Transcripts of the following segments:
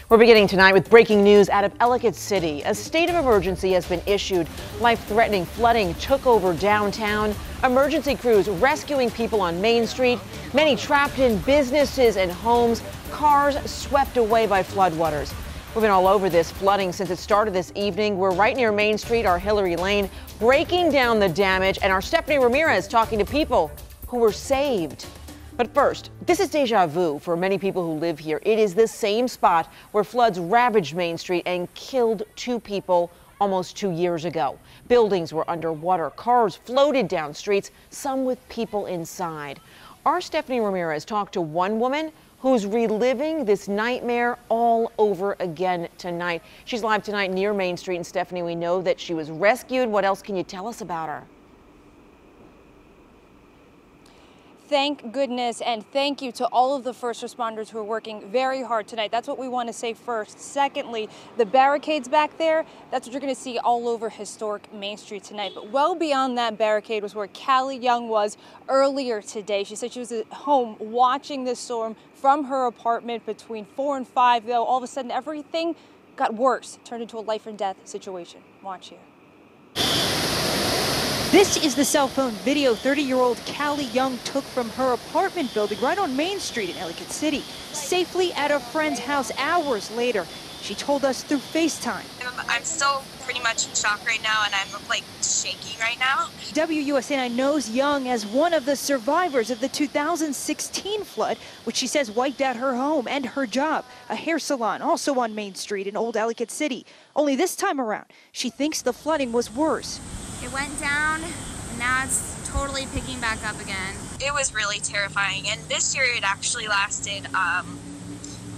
We're beginning tonight with breaking news out of Ellicott City. A state of emergency has been issued. Life-threatening flooding took over downtown. Emergency crews rescuing people on Main Street. Many trapped in businesses and homes. Cars swept away by floodwaters. We've been all over this flooding since it started this evening. We're right near Main Street, our Hillary Lane, breaking down the damage, and our Stephanie Ramirez talking to people who were saved. But first, this is deja vu for many people who live here. It is the same spot where floods ravaged Main Street and killed 2 people almost 2 years ago. Buildings were underwater, cars floated down streets, some with people inside. Our Stephanie Ramirez talked to one woman who's reliving this nightmare all over again tonight. She's live tonight near Main Street. And Stephanie, we know that she was rescued. What else can you tell us about her? Thank goodness, and thank you to all of the first responders who are working very hard tonight. That's what we want to say first. Secondly, the barricades back there, that's what you're going to see all over historic Main Street tonight. But well beyond that barricade was where Callie Young was earlier today. She said she was at home watching this storm from her apartment between 4 and 5, though all of a sudden everything got worse, turned into a life and death situation. Watch here. This is the cell phone video 30-year-old Callie Young took from her apartment building right on Main Street in Ellicott City, safely at a friend's house hours later. She told us through FaceTime. I'm still pretty much in shock right now, and I'm like shaking right now. WUSA knows Young as one of the survivors of the 2016 flood, which she says wiped out her home and her job, a hair salon also on Main Street in Old Ellicott City. Only this time around, she thinks the flooding was worse. It went down, and now it's totally picking back up again. It was really terrifying, and this year it actually lasted.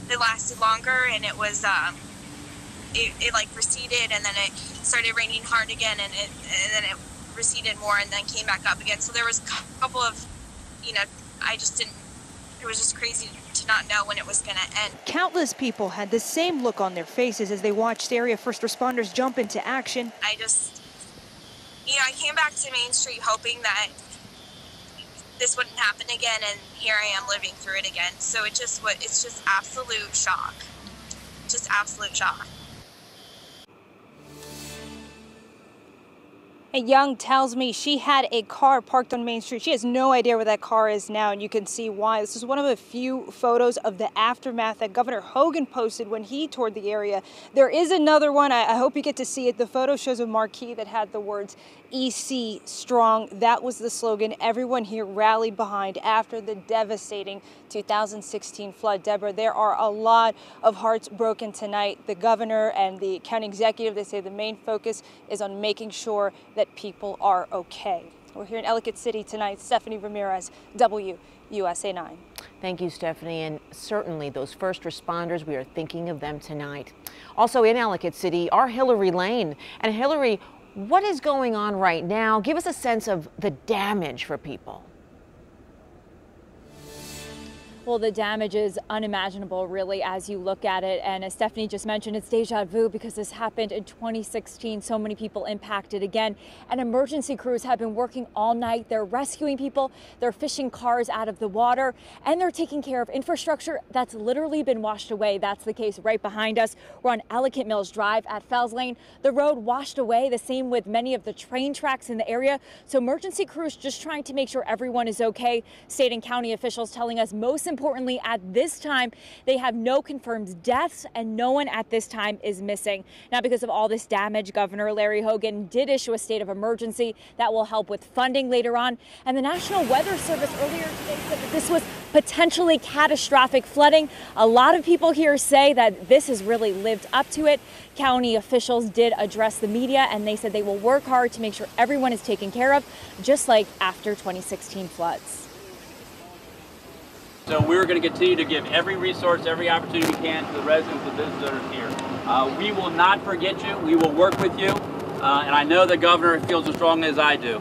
It lasted longer, and it was it like receded, and then it started raining hard again, and then it receded more, and then came back up again. So there was a couple of, I just didn't. It was just crazy to not know when it was going to end. Countless people had the same look on their faces as they watched area first responders jump into action. I came back to Main Street hoping that this wouldn't happen again, and here I am living through it again. So it's just absolute shock. Just absolute shock. Young tells me she had a car parked on Main Street. She has no idea where that car is now, and you can see why. This is one of a few photos of the aftermath that Governor Hogan posted when he toured the area. There is another one. I hope you get to see it. The photo shows a marquee that had the words EC Strong. That was the slogan everyone here rallied behind after the devastating 2016 flood. Deborah, there are a lot of hearts broken tonight. The governor and the county executive, they say the main focus is on making sure that people are okay. We're here in Ellicott City tonight. Stephanie Ramirez, WUSA 9. Thank you, Stephanie. And certainly those first responders, we are thinking of them tonight. Also in Ellicott City, our Hillary Lane. And Hillary, what is going on right now? Give us a sense of the damage for people. Well, the damage is unimaginable, really, as you look at it. And as Stephanie just mentioned, it's deja vu because this happened in 2016. So many people impacted again. And emergency crews have been working all night. They're rescuing people. They're fishing cars out of the water. And they're taking care of infrastructure that's literally been washed away. That's the case right behind us. We're on Ellicott Mills Drive at Fells Lane. The road washed away. The same with many of the train tracks in the area. So emergency crews just trying to make sure everyone is okay. State and county officials telling us most importantly, at this time, they have no confirmed deaths and no one at this time is missing. Now, because of all this damage, Governor Larry Hogan did issue a state of emergency that will help with funding later on. And the National Weather Service earlier today said that this was potentially catastrophic flooding. A lot of people here say that this has really lived up to it. County officials did address the media and they said they will work hard to make sure everyone is taken care of, just like after 2016 floods. So we're going to continue to give every resource, every opportunity we can to the residents and visitors here. We will not forget you. We will work with you. And I know the governor feels as strongly as I do.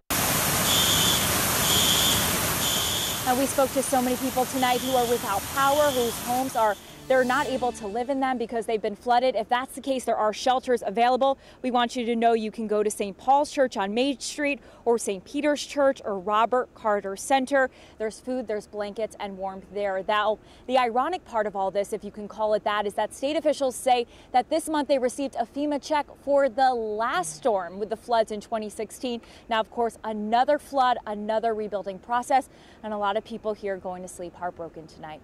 We spoke to so many people tonight who are without power, whose homes are they're not able to live in them because they've been flooded. If that's the case, there are shelters available. We want you to know you can go to St. Paul's Church on Main Street or St. Peter's Church or Robert Carter Center. There's food, there's blankets and warmth there. Now, the ironic part of all this, if you can call it that, is that state officials say that this month they received a FEMA check for the last storm with the floods in 2016. Now, of course, another flood, another rebuilding process, and a lot of people here going to sleep heartbroken tonight.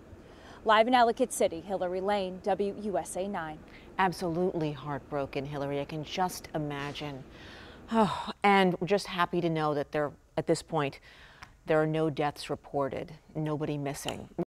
Live in Ellicott City, Hillary Lane, WUSA 9. Absolutely heartbroken, Hillary. I can just imagine. Oh, and we're just happy to know that at this point, there are no deaths reported, nobody missing.